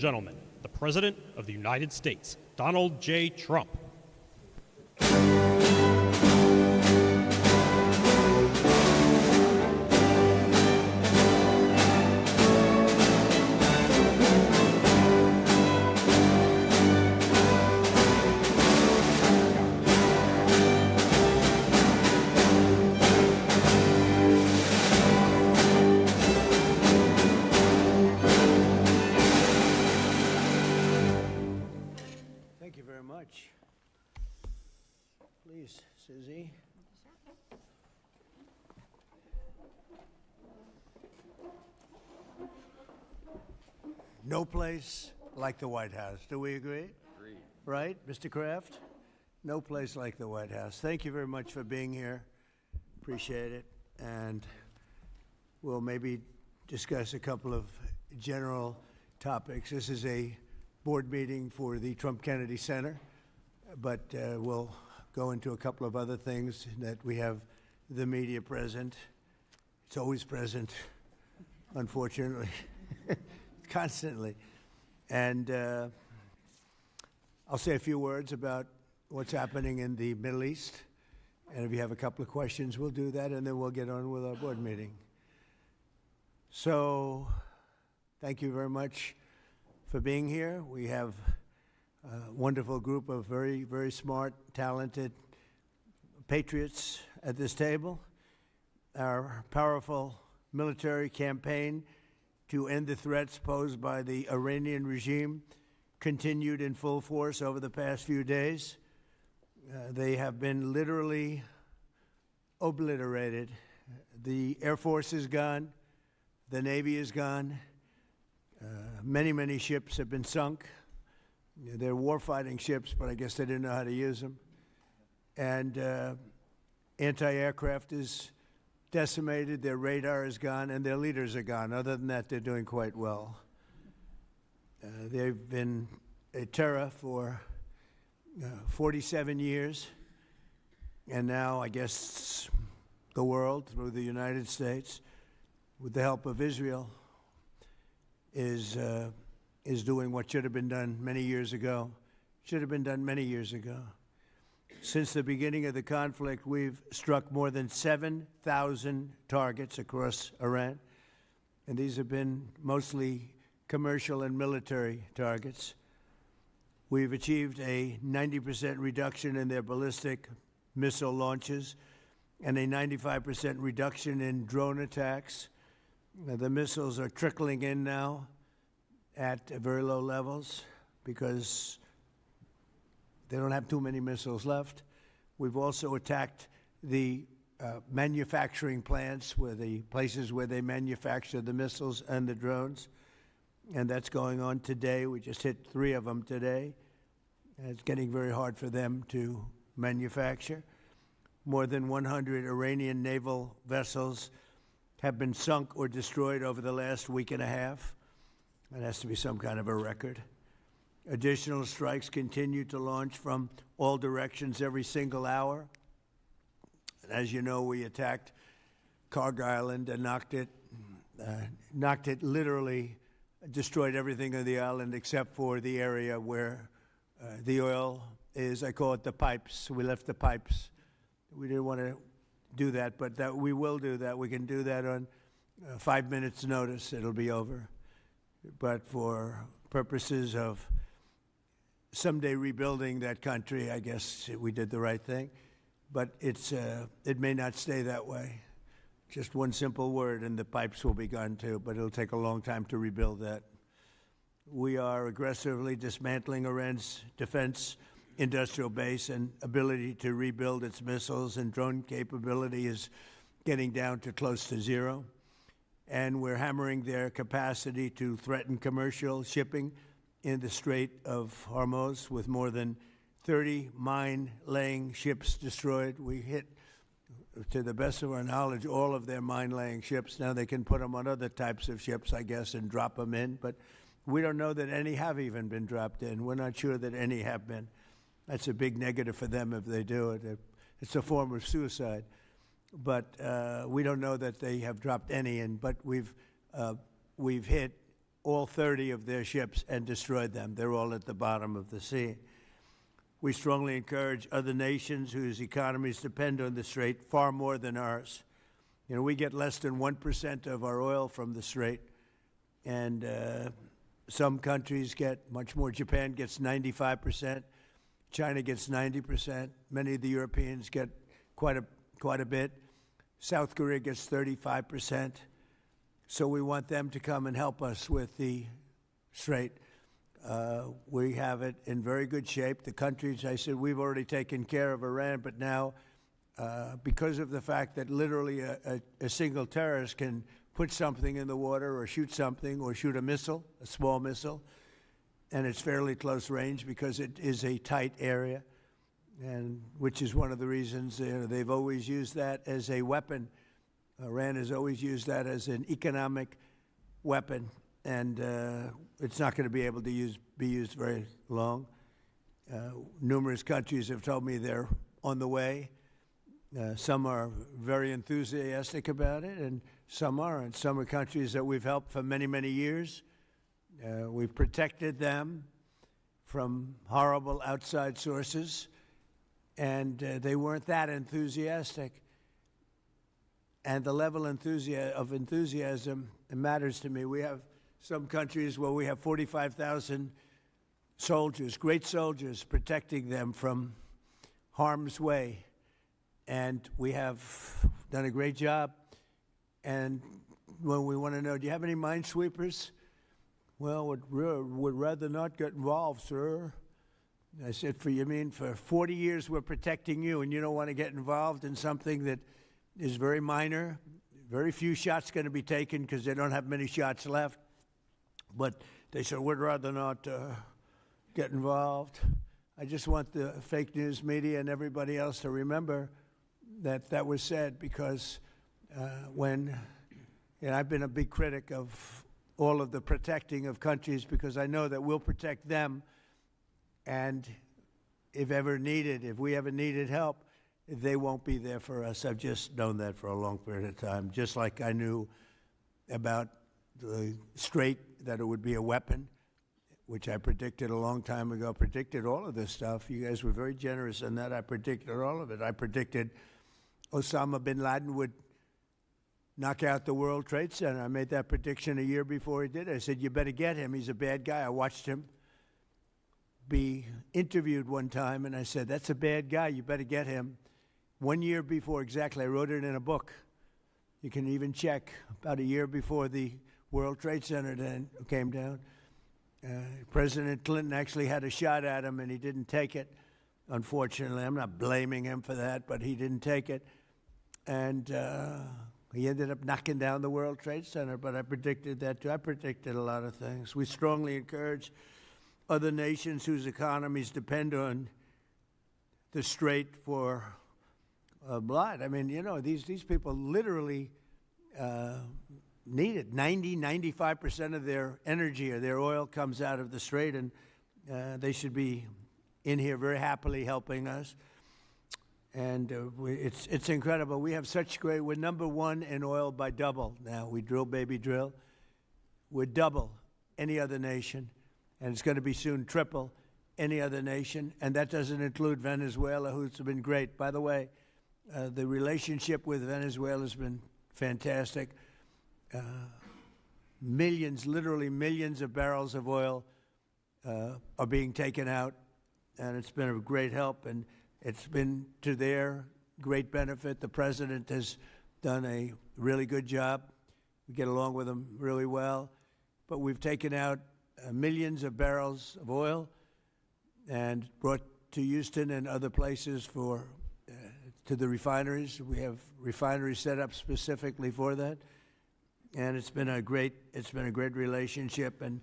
gentlemen, the President of the United States, Donald J. Trump. Please, Susie. No place like the White House. Do we agree? Agreed. Right, Mr. Kraft? No place like the White House. Thank you very much for being here. Appreciate it. And we'll maybe discuss a couple of general topics. This is a board meeting for the Trump Kennedy Center, but we'll go into a couple of other things that we have the media present. It's always present, unfortunately, constantly. And I'll say a few words about what's happening in the Middle East. And if you have a couple of questions, we'll do that, and then we'll get on with our board meeting. So thank you very much for being here. We have a wonderful group of very, very smart, talented patriots at this table. Our powerful military campaign to end the threats posed by the Iranian regime continued in full force over the past few days. They have been literally obliterated. The Air Force is gone. The Navy is gone. Many, many ships have been sunk. They're warfighting ships, but I guess they didn't know how to use them. And anti-aircraft is decimated, their radar is gone, and their leaders are gone. Other than that, they're doing quite well. They've been a terror for 47 years, and now I guess the world, through the United States, with the help of Israel, is doing what should have been done many years ago. Should have been done many years ago. Since the beginning of the conflict, we've struck more than 7,000 targets across Iran, and these have been mostly commercial and military targets. We've achieved a 90% reduction in their ballistic missile launches and a 95% reduction in drone attacks. The missiles are trickling in now at very low levels because they don't have too many missiles left. We've also attacked the manufacturing plants, the places where they manufacture the missiles and the drones, and that's going on today. We just hit 3 of them today. And it's getting very hard for them to manufacture. More than 100 Iranian naval vessels have been sunk or destroyed over the last week and a half. That has to be some kind of a record. Additional strikes continue to launch from all directions every single hour. And as you know, we attacked Karg Island and knocked it literally, destroyed everything on the island except for the area where the oil is. I call it the pipes. We left the pipes. We didn't want to do that, but that we will do that. We can do that on 5 minutes' notice. It'll be over. But for purposes of someday rebuilding that country, I guess we did the right thing. But it may not stay that way. Just one simple word, and the pipes will be gone too, but it'll take a long time to rebuild that. We are aggressively dismantling Iran's defense industrial base, and ability to rebuild its missiles and drone capability is getting down to close to zero. And we're hammering their capacity to threaten commercial shipping in the Strait of Hormuz, with more than 30 mine-laying ships destroyed. We hit, to the best of our knowledge, all of their mine-laying ships. Now they can put them on other types of ships, I guess, and drop them in. But we don't know that any have even been dropped in. We're not sure that any have been. That's a big negative for them if they do it. It's a form of suicide. But we don't know that they have dropped any in. But we've hit all 30 of their ships and destroyed them. They're all at the bottom of the sea. We strongly encourage other nations whose economies depend on the Strait far more than ours. You know, we get less than 1% of our oil from the Strait, and some countries get much more. Japan gets 95%. China gets 90%. Many of the Europeans get quite a bit. South Korea gets 35%. So we want them to come and help us with the Strait. We have it in very good shape. The countries, I said, we've already taken care of Iran, but now, because of the fact that literally a single terrorist can put something in the water or shoot something or shoot a missile, a small missile, and it's fairly close range because it is a tight area, and which is one of the reasons they've always used that as a weapon. Iran has always used that as an economic weapon, and it's not going to be able to be used very long. Numerous countries have told me they're on the way. Some are very enthusiastic about it, and some aren't. Some are countries that we've helped for many, many years. We've protected them from horrible outside sources, and they weren't that enthusiastic. And the level of enthusiasm matters to me. We have some countries where we have 45,000 soldiers, great soldiers, protecting them from harm's way. And we have done a great job. And when we want to know, do you have any minesweepers? Well, would rather not get involved, sir. I said, for 40 years we're protecting you, and you don't want to get involved in something that is very minor. Very few shots going to be taken because they don't have many shots left. But they said, we'd rather not get involved. I just want the fake news media and everybody else to remember that that was said, because I've been a big critic of all of the protecting of countries, because I know that we'll protect them, and if we ever needed help, they won't be there for us. I've just known that for a long period of time, just like I knew about the Strait, that it would be a weapon, which I predicted a long time ago. Predicted all of this stuff. You guys were very generous in that. I predicted all of it. I predicted Osama bin Laden would knock out the World Trade Center. I made that prediction a year before he did it. I said, you better get him. He's a bad guy. I watched him be interviewed one time, and I said, that's a bad guy. You better get him. 1 year before, exactly. I wrote it in a book. You can even check. About a year before the World Trade Center then came down, President Clinton actually had a shot at him, and he didn't take it, unfortunately. I'm not blaming him for that, but he didn't take it. And he ended up knocking down the World Trade Center, but I predicted that too. I predicted a lot of things. We strongly encourage other nations whose economies depend on the Strait for blood. I mean, these people literally need it. 95% of their energy or their oil comes out of the Strait, and they should be in here very happily helping us. And it's incredible. We have such great, we're number one in oil by double now. We drill, baby, drill. We're double any other nation, and it's going to be soon triple any other nation. And that doesn't include Venezuela, who's been great. By the way, the relationship with Venezuela has been fantastic. Millions, literally millions of barrels of oil are being taken out, and it's been a great help, and it's been to their great benefit. The president has done a really good job. We get along with him really well, but we've taken out millions of barrels of oil and brought to Houston and other places to the refineries. We have refineries set up specifically for that. And it's been a great relationship, and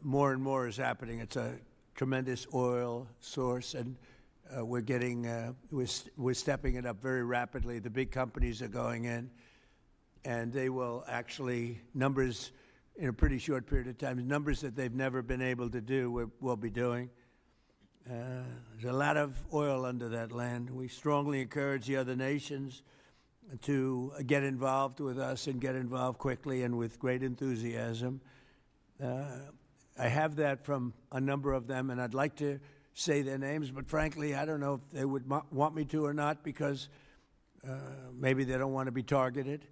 more and more is happening. It's a tremendous oil source, and we're stepping it up very rapidly. The big companies are going in, and they will actually, numbers in a pretty short period of time, numbers that they've never been able to do, we'll be doing. There's a lot of oil under that land. We strongly encourage the other nations to get involved with us and get involved quickly and with great enthusiasm. I have that from a number of them, and I'd like to say their names, but frankly, I don't know if they would want me to or not, because maybe they don't want to be targeted.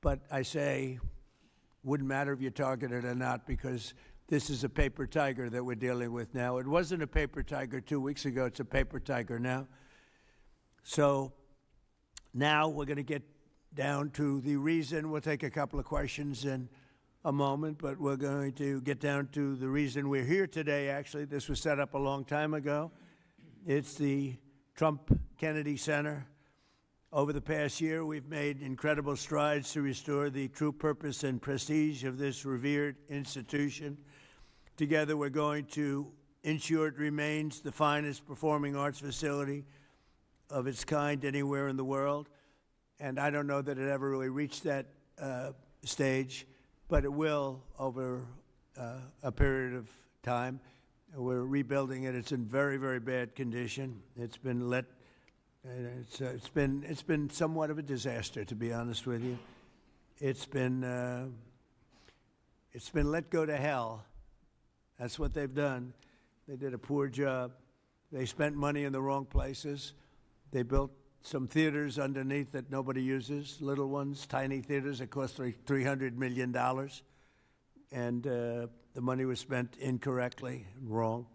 But I say, wouldn't matter if you're targeted or not, because this is a paper tiger that we're dealing with now. It wasn't a paper tiger 2 weeks ago. It's a paper tiger now. So now we're going to get down to the reason. We'll take a couple of questions in a moment, but we're going to get down to the reason we're here today. Actually, this was set up a long time ago. It's the Trump Kennedy Center. Over the past year, we've made incredible strides to restore the true purpose and prestige of this revered institution. Together, we're going to ensure it remains the finest performing arts facility of its kind anywhere in the world. And I don't know that it ever really reached that stage, but it will over a period of time. We're rebuilding it. It's in very, very bad condition. It's been it's been somewhat of a disaster, to be honest with you. It's been let go to hell. That's what they've done. They did a poor job. They spent money in the wrong places. They built some theaters underneath that nobody uses, little ones, tiny theaters that cost $300 million. And the money was spent incorrectly, wrong.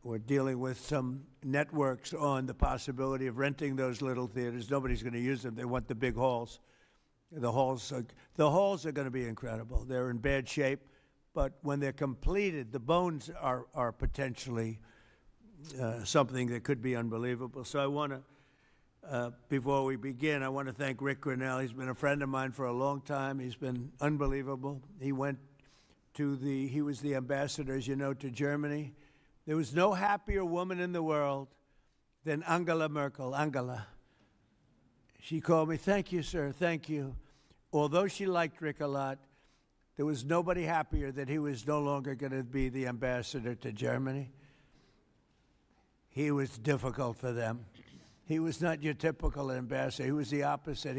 We're dealing with some networks on the possibility of renting those little theaters. Nobody's going to use them. They want the big halls. The halls are going to be incredible. They're in bad shape, but when they're completed, the bones are potentially something that could be unbelievable. So I want to, before we begin, I want to thank Rick Grinnell. He's been a friend of mine for a long time. He's been unbelievable. He was the ambassador, as you know, to Germany. There was no happier woman in the world than Angela Merkel. Angela. She called me, "Thank you, sir, thank you." Although she liked Rick a lot, there was nobody happier that he was no longer going to be the ambassador to Germany. He was difficult for them. He was not your typical ambassador. He was the opposite.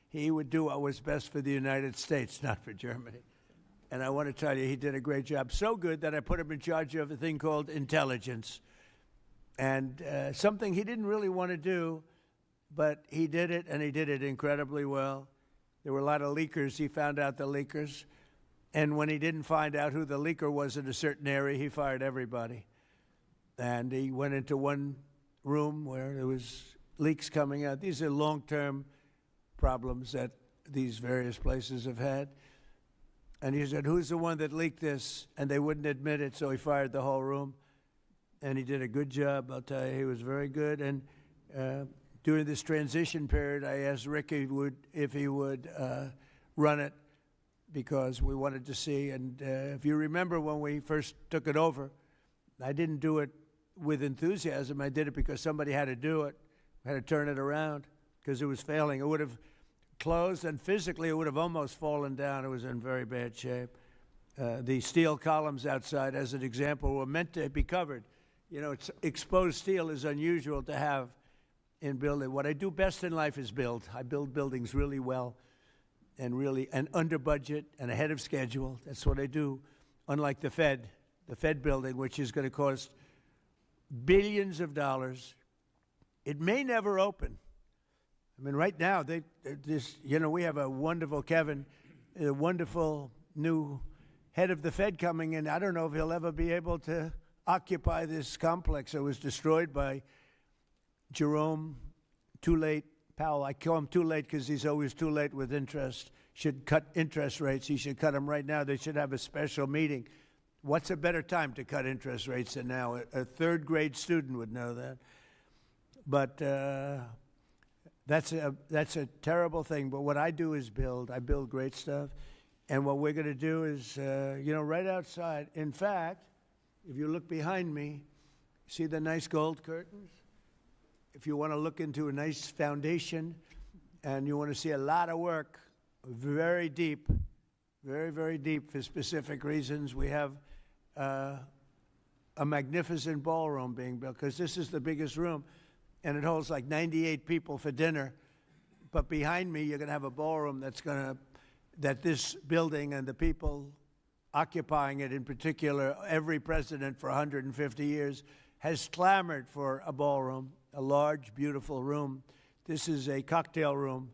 He would do what was best for the United States, not for Germany. And I want to tell you, he did a great job. So good that I put him in charge of a thing called intelligence. And something he didn't really want to do, but he did it, and he did it incredibly well. There were a lot of leakers. He found out the leakers. And when he didn't find out who the leaker was in a certain area, he fired everybody. And he went into one room where there was leaks coming out. These are long-term problems that these various places have had. And he said, "Who's the one that leaked this?" And they wouldn't admit it, so he fired the whole room. And he did a good job, I'll tell you. He was very good. And during this transition period, I asked Rick if he would run it, because we wanted to see. And if you remember when we first took it over, I didn't do it with enthusiasm. I did it because somebody had to do it, had to turn it around, because it was failing. It would have closed, and physically it would have almost fallen down. It was in very bad shape. The steel columns outside, as an example, were meant to be covered. You know, exposed steel is unusual to have in building. What I do best in life is build. I build buildings really well and under budget and ahead of schedule. That's what I do, unlike the Fed building, which is going to cost billions of dollars. It may never open. I mean, right now, we have a wonderful Kevin, a wonderful new head of the Fed coming in. I don't know if he'll ever be able to occupy this complex. It was destroyed by Jerome Too Late Powell. I call him too late because he's always too late with interest. Should cut interest rates. He should cut them right now. They should have a special meeting. What's a better time to cut interest rates than now? A third-grade student would know that. But that's a terrible thing. But what I do is build. I build great stuff. And what we're going to do is, right outside. In fact, if you look behind me, see the nice gold curtains? If you want to look into a nice foundation and you want to see a lot of work, very deep, very, very deep for specific reasons, we have a magnificent ballroom being built, because this is the biggest room, and it holds like 98 people for dinner. But behind me, you're going to have a ballroom that this building and the people occupying it in particular, every president for 150 years, has clamored for a ballroom, a large, beautiful room. This is a cocktail room,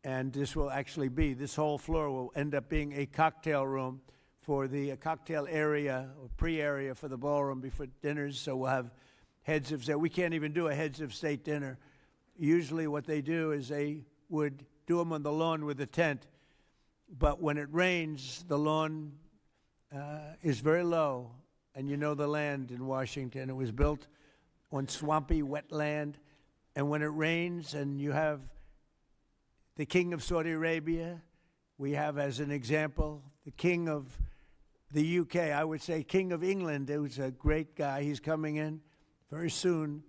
and this will actually be, this whole floor will end up being a cocktail room for the cocktail area, or pre-area for the ballroom before dinners. So we'll have heads of state. We can't even do a heads of state dinner. Usually what they do is they would do them on the lawn with a tent. But when it rains, the lawn is very low. And you know the land in Washington. It was built on swampy, wet land. And when it rains and you have the king of Saudi Arabia, we have as an example the king of the UK, I would say king of England, who's a great guy. He's coming in very soon.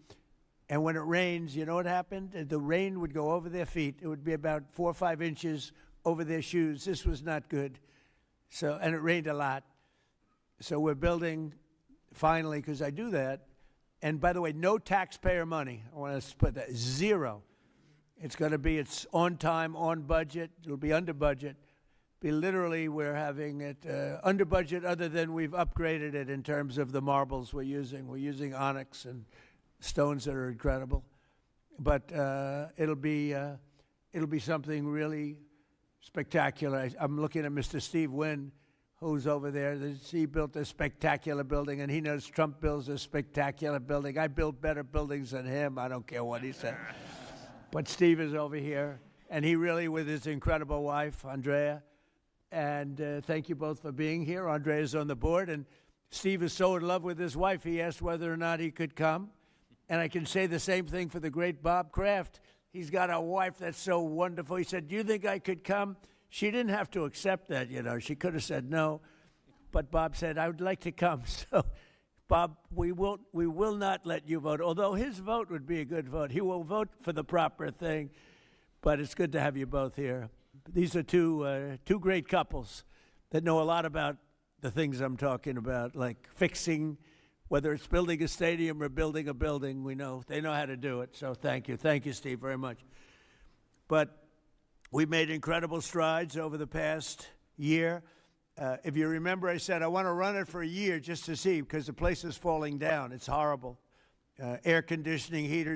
And when it rains, you know what happened? The rain would go over their feet. It would be about 4 or 5 inches over their shoes. This was not good. So, and it rained a lot. So we're building, finally, because I do that. And by the way, no taxpayer money. I want to put that, zero. It's going to be, it's on time, on budget. It'll be under budget. Be literally, we're having it under budget, other than we've upgraded it in terms of the marbles we're using. We're using onyx and stones that are incredible. But it'll be something really spectacular. I'm looking at Mr. Steve Wynn, who's over there. He built a spectacular building, and he knows Trump builds a spectacular building. I build better buildings than him. I don't care what he said. But Steve is over here, and he really, with his incredible wife, Andrea, and thank you both for being here. Andrea's on the board, and Steve is so in love with his wife, he asked whether or not he could come. And I can say the same thing for the great Bob Kraft. He's got a wife that's so wonderful. He said, do you think I could come? She didn't have to accept that, you know. She could have said no. But Bob said, I would like to come. So, Bob, we will not let you vote, although his vote would be a good vote. He will vote for the proper thing. But it's good to have you both here. These are two great couples that know a lot about the things I'm talking about, like fixing, whether it's building a stadium or building a building. We know they know how to do it. So thank you, Steve, very much. But we've made incredible strides over the past year. If you remember, I said I want to run it for a year just to see, because the place is falling down. It's horrible. Air conditioning, heating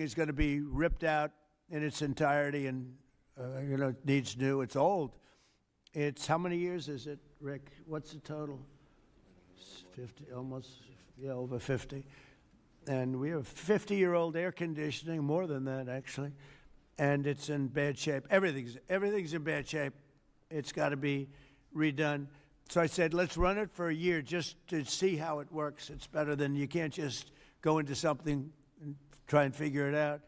is going to be ripped out in its entirety, and it needs new. It's old. It's, how many years is it, Rick? What's the total? 50, almost, yeah, over 50. And we have 50-year-old air conditioning, more than that, actually. And it's in bad shape. Everything's in bad shape. It's got to be redone. So I said, let's run it for a year just to see how it works. It's better than, you can't just go into something and try and figure it out.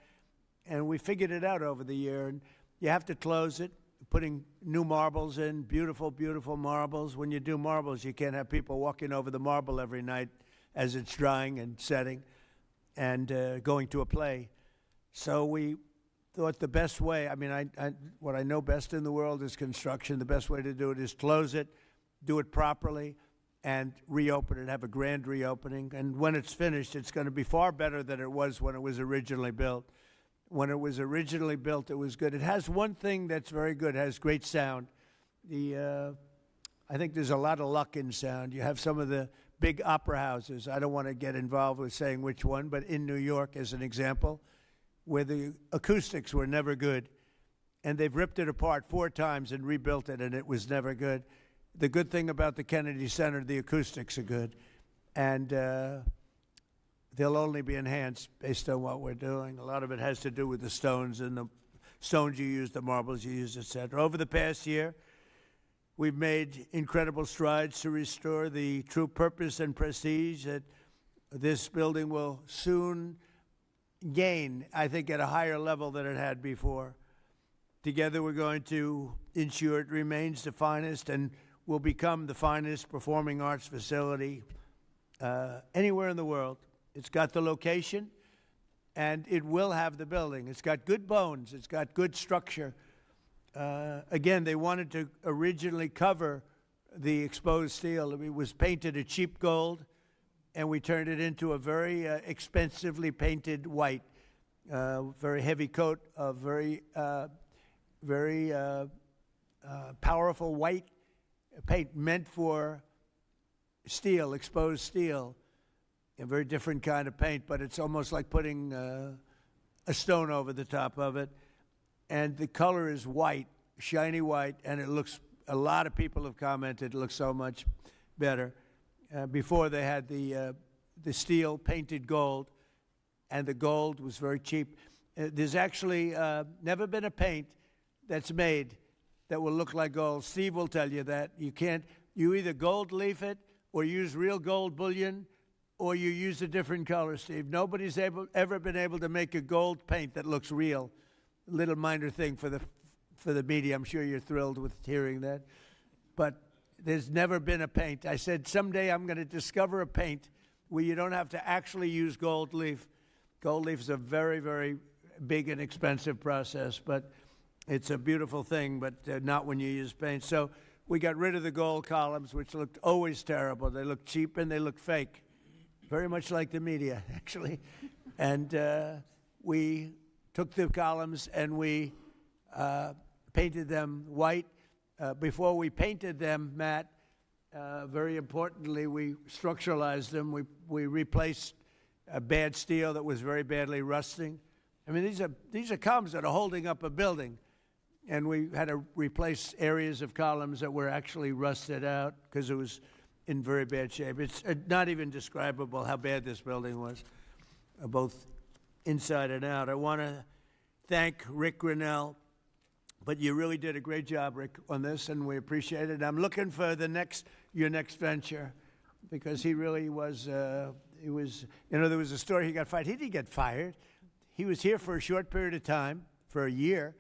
And we figured it out over the year. And you have to close it, putting new marbles in, beautiful, beautiful marbles. When you do marbles, you can't have people walking over the marble every night as it's drying and setting and going to a play. So we thought the best way, what I know best in the world is construction. The best way to do it is close it, do it properly, and reopen it, have a grand reopening. And when it's finished, it's going to be far better than it was when it was originally built. When it was originally built, it was good. It has one thing that's very good. It has great sound. I think there's a lot of luck in sound. You have some of the big opera houses. I don't want to get involved with saying which one, but in New York, as an example, where the acoustics were never good, and they've ripped it apart 4 times and rebuilt it, and it was never good. The good thing about the Kennedy Center, the acoustics are good, and they'll only be enhanced based on what we're doing. A lot of it has to do with the stones and the stones you use, the marbles you use, et cetera. Over the past year, we've made incredible strides to restore the true purpose and prestige that this building will soon gain, I think, at a higher level than it had before. Together, we're going to ensure it remains the finest and will become the finest performing arts facility anywhere in the world. It's got the location, and it will have the building. It's got good bones. It's got good structure. Again, they wanted to originally cover the exposed steel. It was painted a cheap gold, and we turned it into a very expensively painted white, very heavy coat of very powerful white, paint meant for steel, exposed steel, a very different kind of paint, but it's almost like putting a stone over the top of it. And the color is white, shiny white, and it looks, a lot of people have commented, it looks so much better. Before they had the steel painted gold, and the gold was very cheap. There's actually never been a paint that's made that will look like gold. Steve will tell you that. You either gold leaf it or use real gold bullion, or you use a different color, Steve. Nobody's ever been able to make a gold paint that looks real. A little minor thing for the media. I'm sure you're thrilled with hearing that. But there's never been a paint. I said, someday I'm going to discover a paint where you don't have to actually use gold leaf. Gold leaf is a very, very big and expensive process, but it's a beautiful thing, but not when you use paint. So we got rid of the gold columns, which looked always terrible. They looked cheap and they looked fake, very much like the media, actually. And we took the columns and we painted them white. Before we painted them, Matt, very importantly, we structuralized them. We replaced bad steel that was very badly rusting. I mean, these are columns that are holding up a building, and we had to replace areas of columns that were actually rusted out because it was in very bad shape. It's not even describable how bad this building was, both inside and out. I want to thank Rick Grinnell, but you really did a great job, Rick, on this, and we appreciate it. I'm looking for your next venture, because he really was. There was a story he got fired. He didn't get fired. He was here for a short period of time, for a year,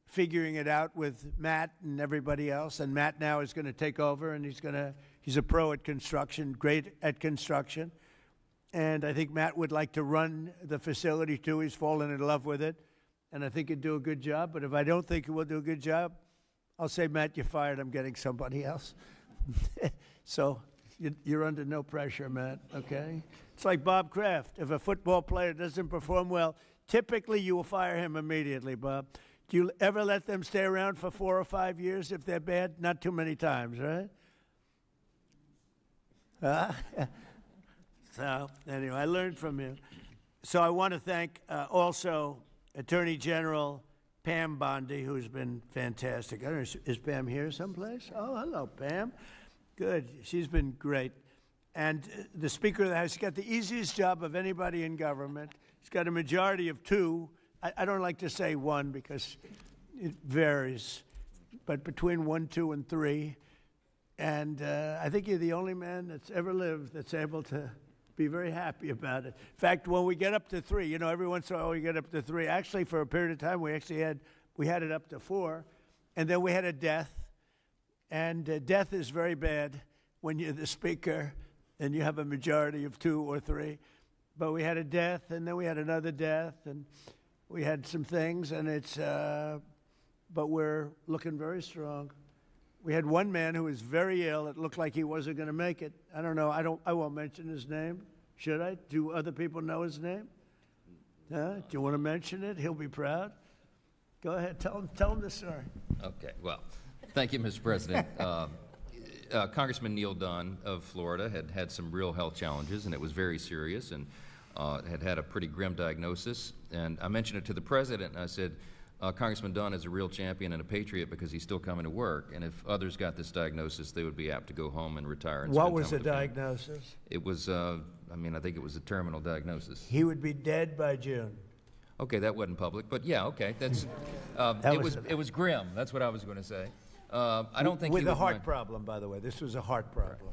figuring it out with Matt and everybody else. And Matt now is going to take over, and he's a pro at construction, great at construction. And I think Matt would like to run the facility too. He's fallen in love with it, and I think he'd do a good job. But if I don't think he will do a good job, I'll say, Matt, you're fired. I'm getting somebody else. So you're under no pressure, Matt, okay? It's like Bob Kraft. If a football player doesn't perform well, typically you will fire him immediately, Bob. Do you ever let them stay around for 4 or 5 years if they're bad? Not too many times, right? So, anyway, I learned from you. So I want to thank also Attorney General Pam Bondi, who's been fantastic. I don't know, is Pam here someplace? Oh, hello, Pam. Good. She's been great. And the Speaker of the House, he's got the easiest job of anybody in government. He's got a majority of 2. I don't like to say 1 because it varies, but between 1, 2, and 3. And I think you're the only man that's ever lived that's able to be very happy about it. In fact, when we get up to 3, every once in a while we get up to 3. Actually, for a period of time, we had it up to 4, and then we had a death. And death is very bad when you're the Speaker and you have a majority of 2 or 3. But we had a death, and then we had another death, and we had some things, and but we're looking very strong. We had one man who was very ill. It looked like he wasn't going to make it. I don't know. I won't mention his name. Should I? Do other people know his name? Do you want to mention it? He'll be proud. Go ahead. Tell him the story. Okay. Well, thank you, Mr. President. Congressman Neil Dunn of Florida had some real health challenges, and it was very serious, and had a pretty grim diagnosis. And I mentioned it to the president, and I said, Congressman Dunn is a real champion and a patriot because he's still coming to work, and if others got this diagnosis, they would be apt to go home and retire. And what was the diagnosis? It was, I think it was a terminal diagnosis. He would be dead by June. Okay, that wasn't public, but yeah, okay, that's it was grim. That's what I was going to say. I don't think with a heart problem, by the way. This was a heart problem. Right.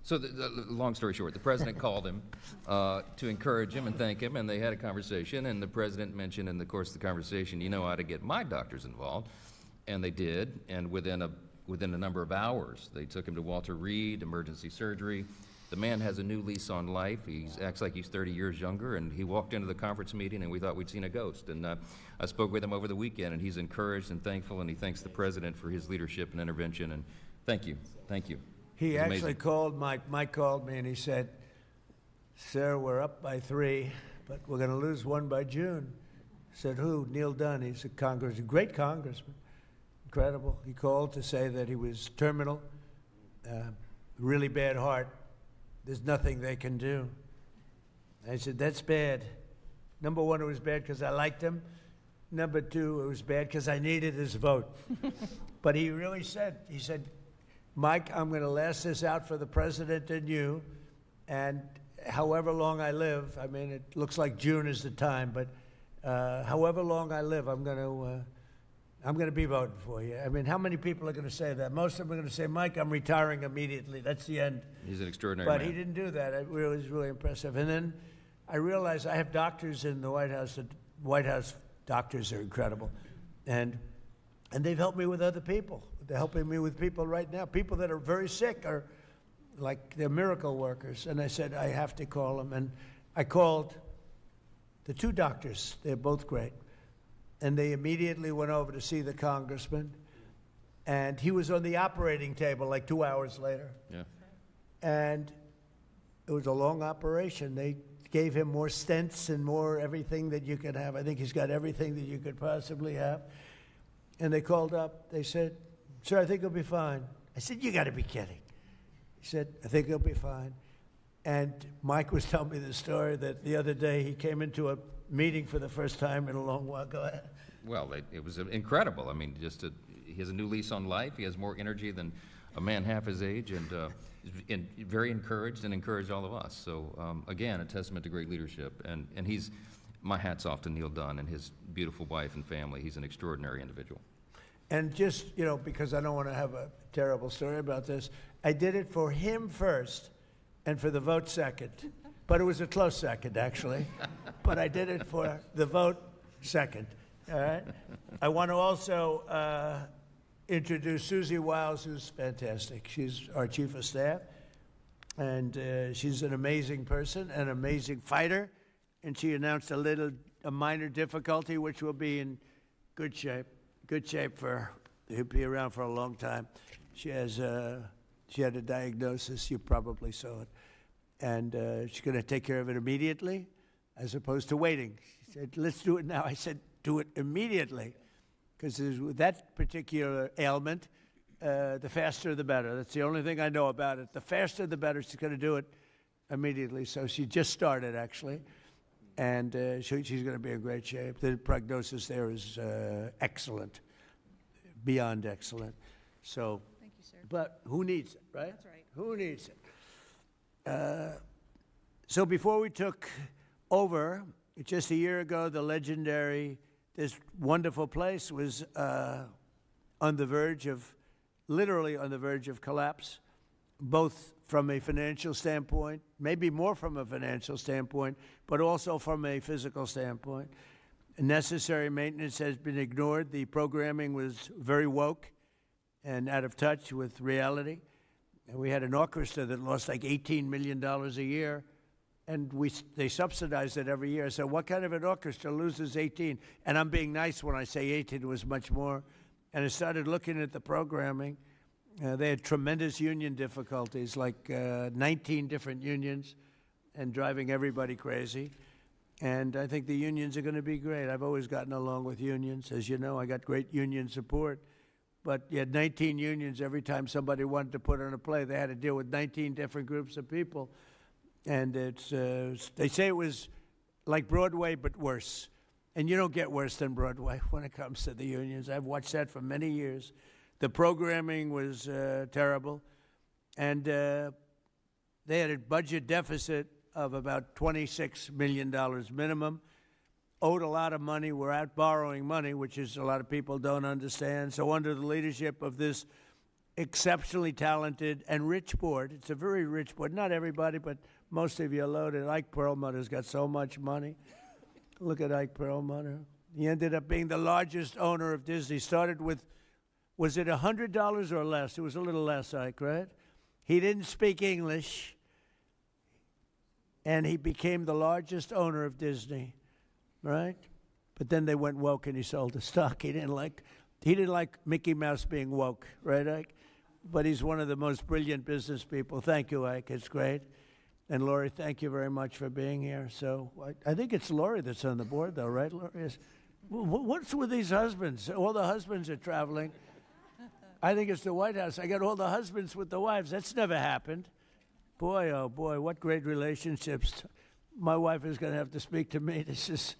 So, the long story short, the president called him to encourage him and thank him, and they had a conversation. And the president mentioned in the course of the conversation, you know how to get my doctors involved, and they did. And within a number of hours, they took him to Walter Reed Emergency Surgery. The man has a new lease on life. He acts like he's 30 years younger, and he walked into the conference meeting, and we thought we'd seen a ghost. And I spoke with him over the weekend, and he's encouraged and thankful, and he thanks the president for his leadership and intervention. And thank you. He actually called, Mike called me, and he said, sir, we're up by 3, but we're going to lose 1 by June. I said, who? Neil Dunn. He's a great congressman. Incredible. He called to say that he was terminal, really bad heart. There's nothing they can do. I said, that's bad. Number one, it was bad because I liked him. Number two, it was bad because I needed his vote. But he really said, Mike, I'm going to last this out for the president and you, and however long I live, I mean, it looks like June is the time, but however long I live, I'm going to be voting for you. I mean, how many people are going to say that? Most of them are going to say, Mike, I'm retiring immediately. That's the end. He's an extraordinary man. But he didn't do that. It was really impressive. And then I realized I have doctors in the White House. The White House doctors are incredible. And they've helped me with other people. They're helping me with people right now. People that are very sick are like they're miracle workers. And I said, I have to call them. And I called the two doctors. They're both great. And they immediately went over to see the congressman. And he was on the operating table like 2 hours later. Yeah. And it was a long operation. They gave him more stents and more everything that you could have. I think he's got everything that you could possibly have. And they called up. They said, sir, I think he'll be fine. I said, you got to be kidding. He said, I think he'll be fine. And Mike was telling me the story that the other day he came into a meeting for the first time in a long while. Go ahead. Well, it was incredible. I mean, he has a new lease on life. He has more energy than a man half his age, and very encouraged and encouraged all of us. So, again, a testament to great leadership. And he's, my hat's off to Neil Dunn and his beautiful wife and family. He's an extraordinary individual. And just, you know, because I don't want to have a terrible story about this, I did it for him first and for the vote second. But it was a close second, actually. But I did it for the vote second, all right? I want to also introduce Susie Wiles, who's fantastic. She's our chief of staff, and she's an amazing person, an amazing fighter, and she announced a minor difficulty, which will be in good shape for, he'll be around for a long time. She had a diagnosis, you probably saw it, and she's going to take care of it immediately as opposed to waiting. She said, let's do it now. I said, do it immediately, because with that particular ailment, the faster the better. That's the only thing I know about it. The faster the better. She's going to do it immediately. So she just started, actually, and she's going to be in great shape. The prognosis there is excellent, beyond excellent. So, thank you, sir. But who needs it, right? That's right. Who needs it? So before we took over, just a year ago, the legendary, this wonderful place was on the verge of, literally on the verge of collapse, both from a financial standpoint, maybe more from a financial standpoint, but also from a physical standpoint. Necessary maintenance has been ignored. The programming was very woke and out of touch with reality. And we had an orchestra that lost like $18 million a year, and they subsidized it every year. So what kind of an orchestra loses 18? And I'm being nice when I say 18, it was much more. And I started looking at the programming. They had tremendous union difficulties, like 19 different unions, and driving everybody crazy. And I think the unions are going to be great. I've always gotten along with unions. As you know, I got great union support. But you had 19 unions. Every time somebody wanted to put on a play, they had to deal with 19 different groups of people. And it's they say it was like Broadway, but worse. And you don't get worse than Broadway when it comes to the unions. I've watched that for many years. The programming was terrible. And they had a budget deficit of about $26 million minimum. Owed a lot of money, were out borrowing money, which is a lot of people don't understand. So under the leadership of this exceptionally talented and rich board, it's a very rich board, not everybody, but most of you are loaded. Ike Perlmutter's got so much money. Look at Ike Perlmutter. He ended up being the largest owner of Disney. Started with, was it $100 or less? It was a little less, Ike, right? He didn't speak English, and he became the largest owner of Disney. Right? But then they went woke and he sold the stock. He didn't like Mickey Mouse being woke, right, Ike? But he's one of the most brilliant business people. Thank you, Ike. It's great. And Lori, thank you very much for being here. So I think it's Lori that's on the board, though, right, Lori? What's with these husbands? All the husbands are traveling. I think it's the White House. I got all the husbands with the wives. That's never happened. Boy, oh boy, what great relationships. My wife is going to have to speak to me. This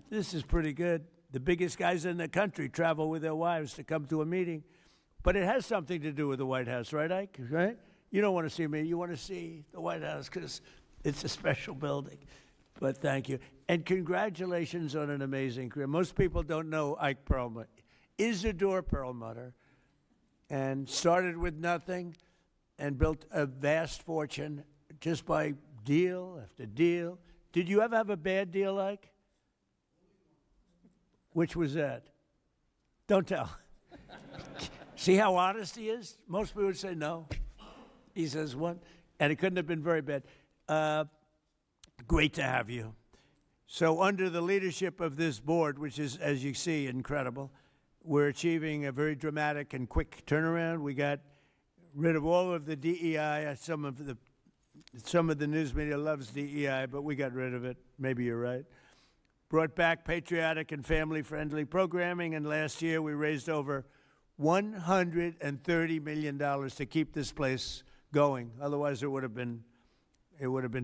is pretty good. The biggest guys in the country travel with their wives to come to a meeting. But it has something to do with the White House, right, Ike? Right? You don't want to see me. You want to see the White House because it's a special building. But thank you. And congratulations on an amazing career. Most people don't know Ike Perlmutter. Isidore Perlmutter. And started with nothing and built a vast fortune just by deal after deal. Did you ever have a bad deal, Ike? Which was that? Don't tell. See how honest he is? Most people would say no. He says one. And it couldn't have been very bad. Great to have you. So under the leadership of this board, which is, as you see, incredible, we're achieving a very dramatic and quick turnaround. We got rid of all of the DEI. Some of the news media loves DEI, but we got rid of it. Maybe you're right. Brought back patriotic and family-friendly programming, and last year we raised over $130 million to keep this place going. Otherwise, it would have been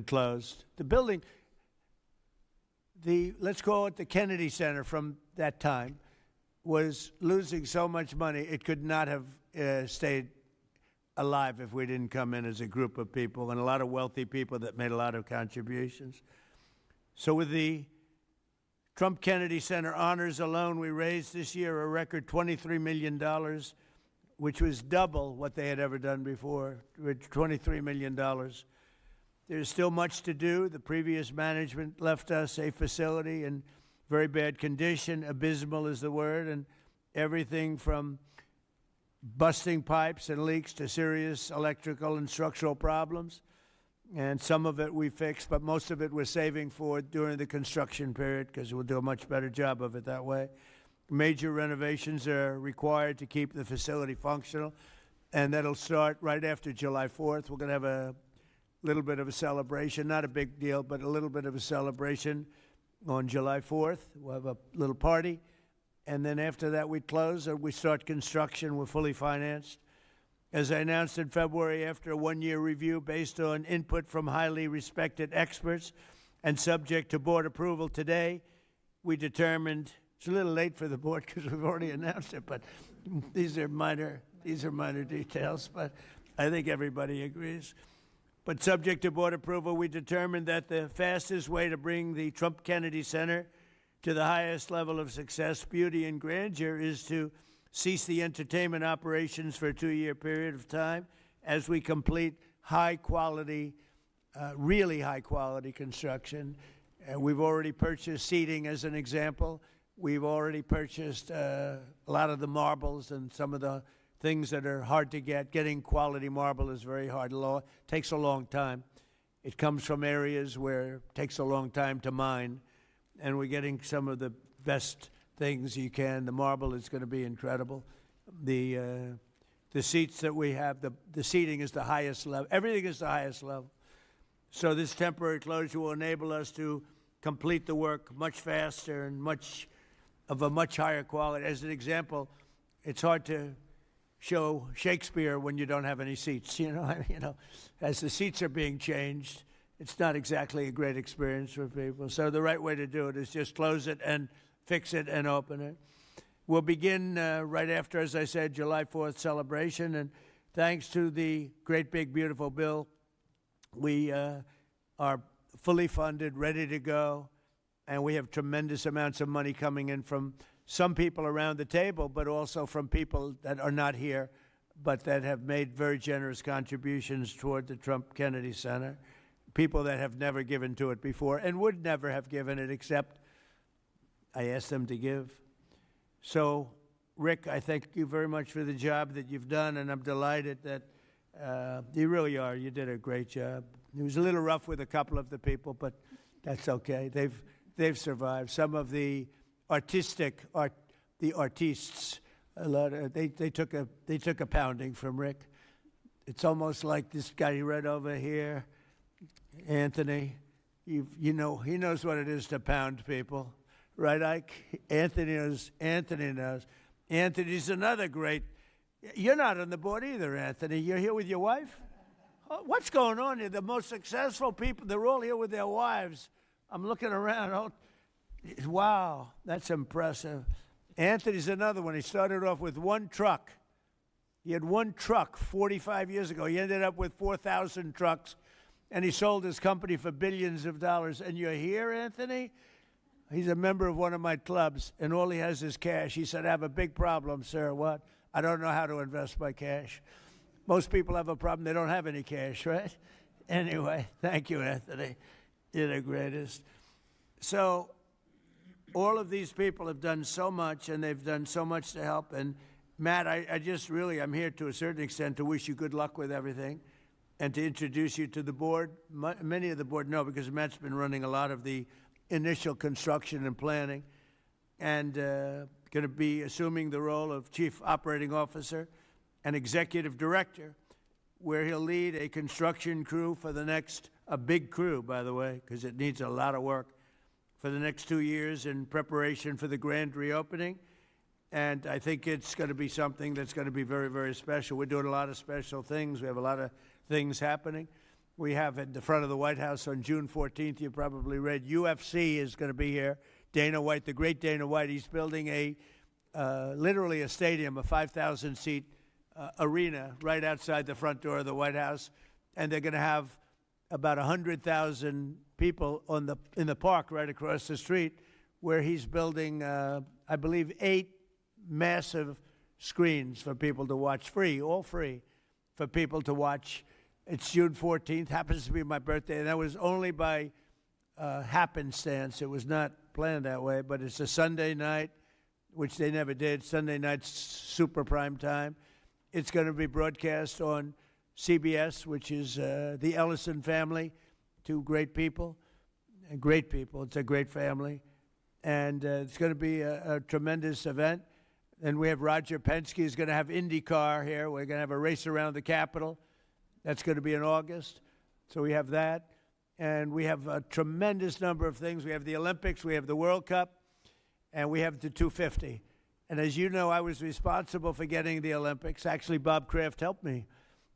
closed. The building, let's call it the Kennedy Center from that time, was losing so much money it could not have stayed alive if we didn't come in as a group of people and a lot of wealthy people that made a lot of contributions. So with the Trump Kennedy Center honors alone, we raised this year a record $23 million, which was double what they had ever done before, with $23 million. There's still much to do. The previous management left us a facility in very bad condition. Abysmal is the word, and everything from busting pipes and leaks to serious electrical and structural problems. And some of it we fixed, but most of it we're saving for during the construction period because we'll do a much better job of it that way. Major renovations are required to keep the facility functional, and that'll start right after July 4th. We're going to have a little bit of a celebration, not a big deal, but a little bit of a celebration on July 4th. We'll have a little party, and then after that we close or we start construction. We're fully financed. As I announced in February, after a one-year review based on input from highly respected experts and subject to board approval today, we determined, it's a little late for the board because we've already announced it, but these are minor details, but I think everybody agrees. But subject to board approval, we determined that the fastest way to bring the Trump Kennedy Center to the highest level of success, beauty, and grandeur is to cease the entertainment operations for a 2-year period of time as we complete high-quality, really high-quality construction. We've already purchased seating, as an example. We've already purchased a lot of the marbles and some of the things that are hard to get. Getting quality marble is very hard. Takes a long time. It comes from areas where it takes a long time to mine, and we're getting some of the best things you can. The marble is going to be incredible. The seats that we have, the seating is the highest level. Everything is the highest level. So this temporary closure will enable us to complete the work much faster and of a much higher quality. As an example, it's hard to show Shakespeare when you don't have any seats. As the seats are being changed, it's not exactly a great experience for people. So the right way to do it is just close it and fix it and open it. We'll begin right after, as I said, July 4th celebration. And thanks to the great, big, beautiful bill, we are fully funded, ready to go. And we have tremendous amounts of money coming in from some people around the table, but also from people that are not here, but that have made very generous contributions toward the Trump Kennedy Center. People that have never given to it before and would never have given it except I asked them to give. So, Rick, I thank you very much for the job that you've done, and I'm delighted that you really are. You did a great job. It was a little rough with a couple of the people, but that's okay. They've survived. Some of the artists, they took a pounding from Rick. It's almost like this guy right over here, Anthony. He knows what it is to pound people. Right, Ike? Anthony knows. Anthony's another great You're not on the board either, Anthony. You're here with your wife? Oh, what's going on here? The most successful people, they're all here with their wives. I'm looking around. Oh, wow, that's impressive. Anthony's another one. He started off with one truck. He had one truck 45 years ago. He ended up with 4,000 trucks, and he sold his company for billions of dollars. And you're here, Anthony? He's a member of one of my clubs, and all he has is cash. He said, I have a big problem, sir. What? I don't know how to invest my cash. Most people have a problem. They don't have any cash, right? Anyway, thank you, Anthony. You're the greatest. So all of these people have done so much, and they've done so much to help. And Matt, I just really, I'm here to a certain extent to wish you good luck with everything and to introduce you to the board. Many of the board know because Matt's been running a lot of the initial construction and planning and going to be assuming the role of Chief Operating Officer and Executive Director, where he'll lead a construction crew for the next, a big crew, by the way, because it needs a lot of work, for the next 2 years in preparation for the grand reopening. And I think it's going to be something that's going to be very, very special. We're doing a lot of special things. We have a lot of things happening. We have at the front of the White House on June 14th, you probably read, UFC is going to be here. Dana White, the great Dana White, he's building a, literally a stadium, a 5,000-seat arena right outside the front door of the White House. And they're going to have about 100,000 people in the park right across the street where he's building, I believe, 8 massive screens for people to watch free, all free, for people to watch. It's June 14th, happens to be my birthday, and that was only by happenstance. It was not planned that way, but it's a Sunday night, which they never did. Sunday night's super prime time. It's going to be broadcast on CBS, which is the Ellison family, 2 great people, and great people. It's a great family. And it's going to be a tremendous event. And we have Roger Penske is going to have IndyCar here. We're going to have a race around the Capitol. That's going to be in August. So we have that. And we have a tremendous number of things. We have the Olympics, we have the World Cup, and we have the 250. And as you know, I was responsible for getting the Olympics. Actually, Bob Kraft helped me.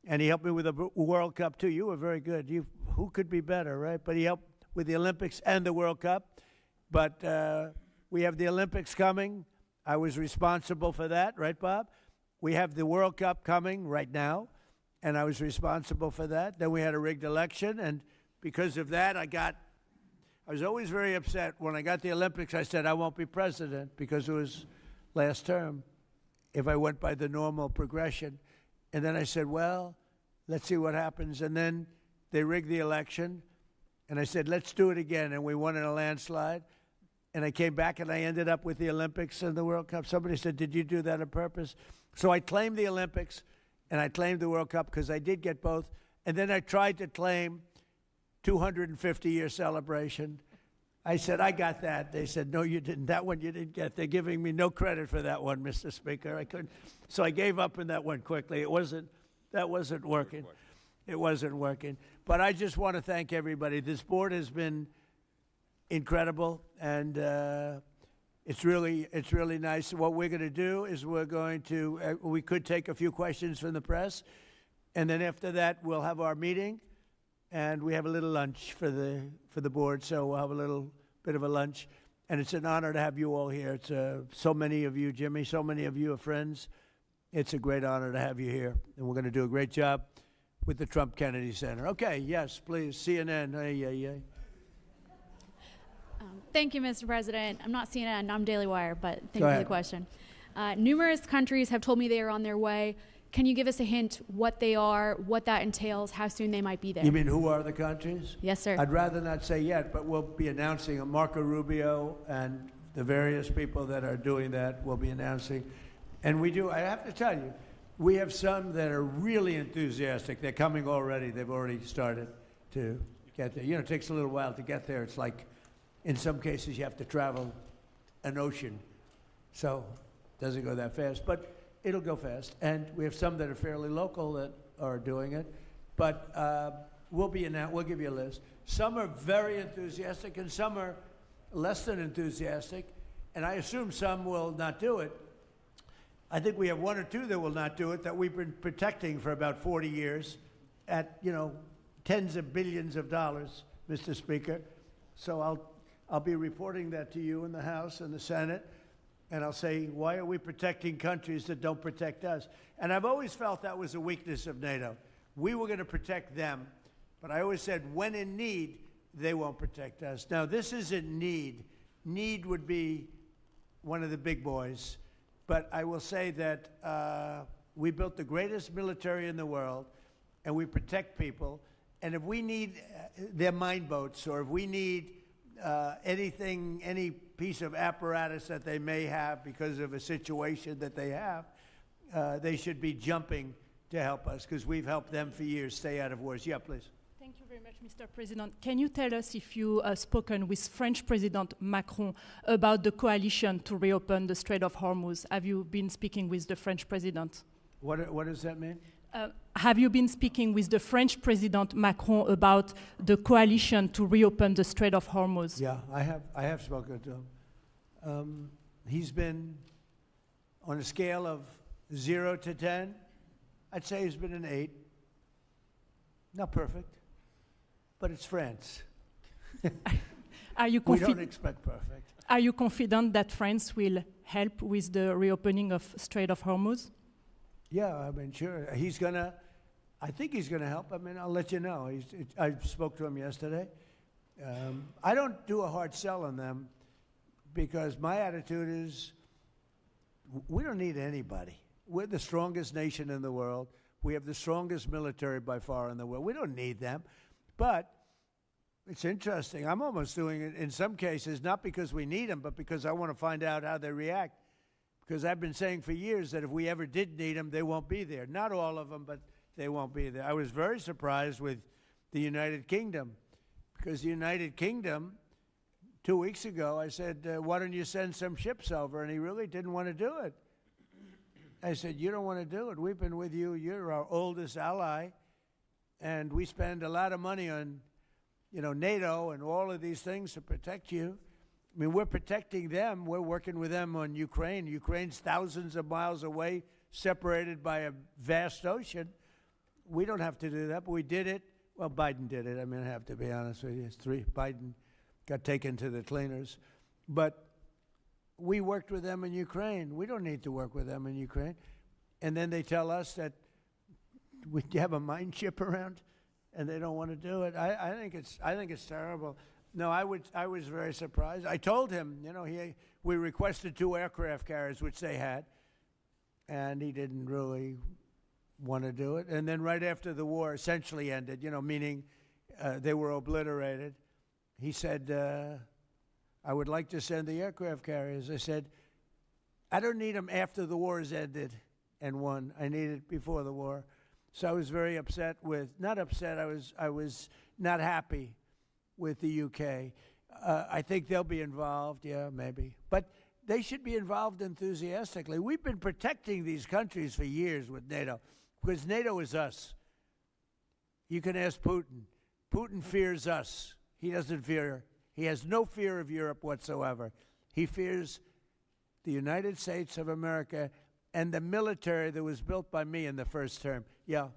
And he helped me with the World Cup, too. You were very good. Who could be better, right? But he helped with the Olympics and the World Cup. But we have the Olympics coming. I was responsible for that, right, Bob? We have the World Cup coming right now, and I was responsible for that. Then we had a rigged election, and because of that, I was always very upset. When I got the Olympics, I said I won't be president because it was last term if I went by the normal progression. And then I said, well, let's see what happens. And then they rigged the election, and I said, let's do it again, and we won in a landslide. And I came back, and I ended up with the Olympics and the World Cup. Somebody said, did you do that on purpose? So I claimed the Olympics, and I claimed the World Cup because I did get both. And then I tried to claim 250-year celebration. I said, I got that. They said, no, you didn't. That one you didn't get. They're giving me no credit for that one, Mr. Speaker. I couldn't. So I gave up on that one quickly. That wasn't working. It wasn't working. But I just want to thank everybody. This board has been incredible, and it's really nice. What we're going to do is we could take a few questions from the press, and then after that we'll have our meeting, and we have a little lunch for the board. So we'll have a little bit of a lunch, and it's an honor to have you all here. It's so many of you, Jimmy. So many of you are friends. It's a great honor to have you here, and we're going to do a great job with the Trump Kennedy Center. Okay, yes, please. CNN. Hey. Thank you, Mr. President. I'm not CNN, I'm Daily Wire, but thank you for the question. Numerous countries have told me they are on their way. Can you give us a hint what they are, what that entails, how soon they might be there? You mean who are the countries? Yes, sir. I'd rather not say yet, but we'll be announcing Marco Rubio and the various people that are doing that will be announcing. And I have to tell you, we have some that are really enthusiastic. They're coming already. They've already started to get there. It takes a little while to get there. It's like, in some cases, you have to travel an ocean. So it doesn't go that fast, but it'll go fast. And we have some that are fairly local that are doing it. But we'll give you a list. Some are very enthusiastic, and some are less than enthusiastic. And I assume some will not do it. I think we have one or two that will not do it that we've been protecting for about 40 years at, tens of billions of dollars, Mr. Speaker. So I'll be reporting that to you in the House and the Senate, and I'll say, why are we protecting countries that don't protect us? And I've always felt that was a weakness of NATO. We were going to protect them, but I always said, when in need, they won't protect us. Now, this isn't need. Need would be one of the big boys. But I will say that we built the greatest military in the world, and we protect people. And if we need their mine boats, or if we need anything, any piece of apparatus that they may have because of a situation that they have, they should be jumping to help us, because we've helped them for years stay out of wars. Yeah, please. Thank you very much, Mr. President. Can you tell us if you have spoken with French President Macron about the coalition to reopen the Strait of Hormuz? Have you been speaking with the French President? What does that mean? Have you been speaking with the French President Macron about the coalition to reopen the Strait of Hormuz? Yeah, I have spoken to him. He's been, on a scale of 0 to 10, I'd say he's been an 8. Not perfect, but it's France. Are you we don't expect perfect. Are you confident that France will help with the reopening of Strait of Hormuz? Yeah, I mean, sure. I think he's going to help. I mean, I'll let you know. I spoke to him yesterday. I don't do a hard sell on them, because my attitude is we don't need anybody. We're the strongest nation in the world. We have the strongest military by far in the world. We don't need them. But it's interesting. I'm almost doing it in some cases, not because we need them, but because I want to find out how they react. Because I've been saying for years that if we ever did need them, they won't be there. Not all of them, but they won't be there. I was very surprised with the United Kingdom, because the United Kingdom, 2 weeks ago, I said, why don't you send some ships over? And he really didn't want to do it. I said, you don't want to do it. We've been with you. You're our oldest ally. And we spend a lot of money on, NATO and all of these things to protect you. I mean, we're protecting them. We're working with them on Ukraine. Ukraine's thousands of miles away, separated by a vast ocean. We don't have to do that, but we did it. Well, Biden did it. I mean, I have to be honest with you. Biden got taken to the cleaners. But we worked with them in Ukraine. We don't need to work with them in Ukraine. And then they tell us that we have a mine ship around, and they don't want to do it. I think it's terrible. No, I was very surprised. I told him, we requested 2 aircraft carriers, which they had, and he didn't really want to do it. And then right after the war essentially ended, meaning they were obliterated, he said, I would like to send the aircraft carriers. I said, I don't need them after the war has ended and won. I need it before the war. So I was very upset not upset, I was not happy with the UK. I think they'll be involved, yeah, maybe. But they should be involved enthusiastically. We've been protecting these countries for years with NATO, because NATO is us. You can ask Putin. Putin fears us. He has no fear of Europe whatsoever. He fears the United States of America and the military that was built by me in the first term. Yeah.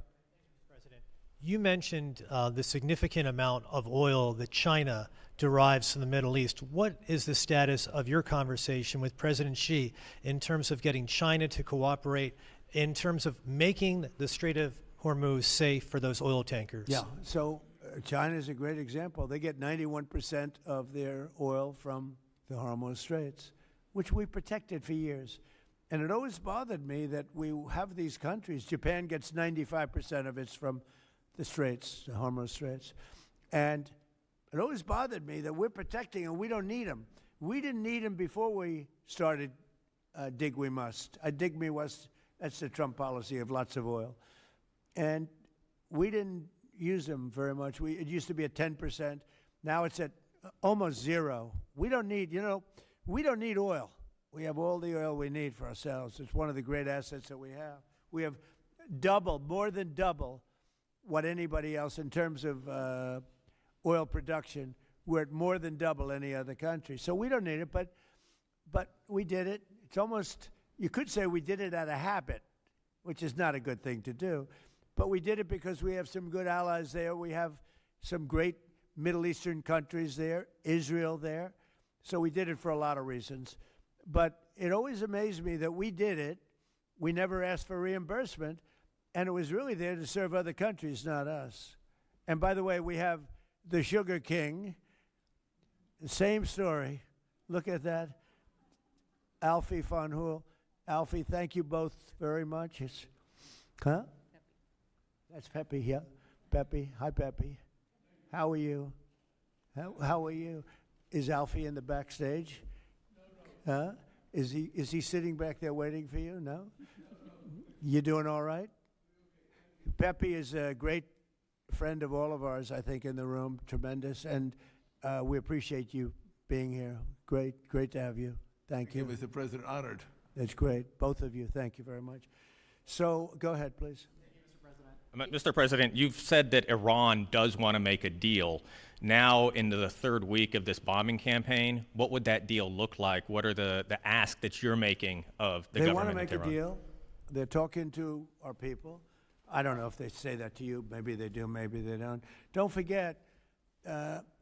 President, you mentioned the significant amount of oil that China derives from the Middle East. What is the status of your conversation with President Xi in terms of getting China to cooperate, in terms of making the Strait of Hormuz safe for those oil tankers? Yeah, so China is a great example. They get 91% of their oil from the Hormuz Straits, which we protected for years. And it always bothered me that we have these countries. Japan gets 95% of its from the Straits, the Hormuz Straits. And it always bothered me that we're protecting and we don't need them. We didn't need them before we started dig we must. Dig me must, that's the Trump policy of lots of oil. And we didn't use them very much. It used to be at 10%. Now it's at almost 0. We don't need, we don't need oil. We have all the oil we need for ourselves. It's one of the great assets that we have. We have more than double what anybody else in terms of oil production. We're at more than double any other country. So we don't need it, but we did it. It's almost, You could say we did it out of habit, which is not a good thing to do. But we did it because we have some good allies there. We have some great Middle Eastern countries there, Israel there. So we did it for a lot of reasons. But it always amazed me that we did it. We never asked for reimbursement. And it was really there to serve other countries, not us. And by the way, we have the Sugar King. Same story. Look at that. Alfie von Hool. Alfie, thank you both very much. Huh? That's Pepe here. Pepe. Hi, Pepe. How are you? How are you? Is Alfie in the backstage? No. Is he sitting back there waiting for you? No? You doing all right? Pepe is a great friend of all of ours, I think, in the room. Tremendous. And we appreciate you being here. Great to have you. Thank you. Mr. President, honored. That's great. Both of you. Thank you very much. So go ahead, please. Mr. President, you've said that Iran does want to make a deal. Now, into the third week of this bombing campaign, what would that deal look like? What are the ask that you're making of the government? They want to make of a Tehran? deal. They're talking to our people. I don't know if they say that to you. Maybe they do, maybe they don't. Don't forget,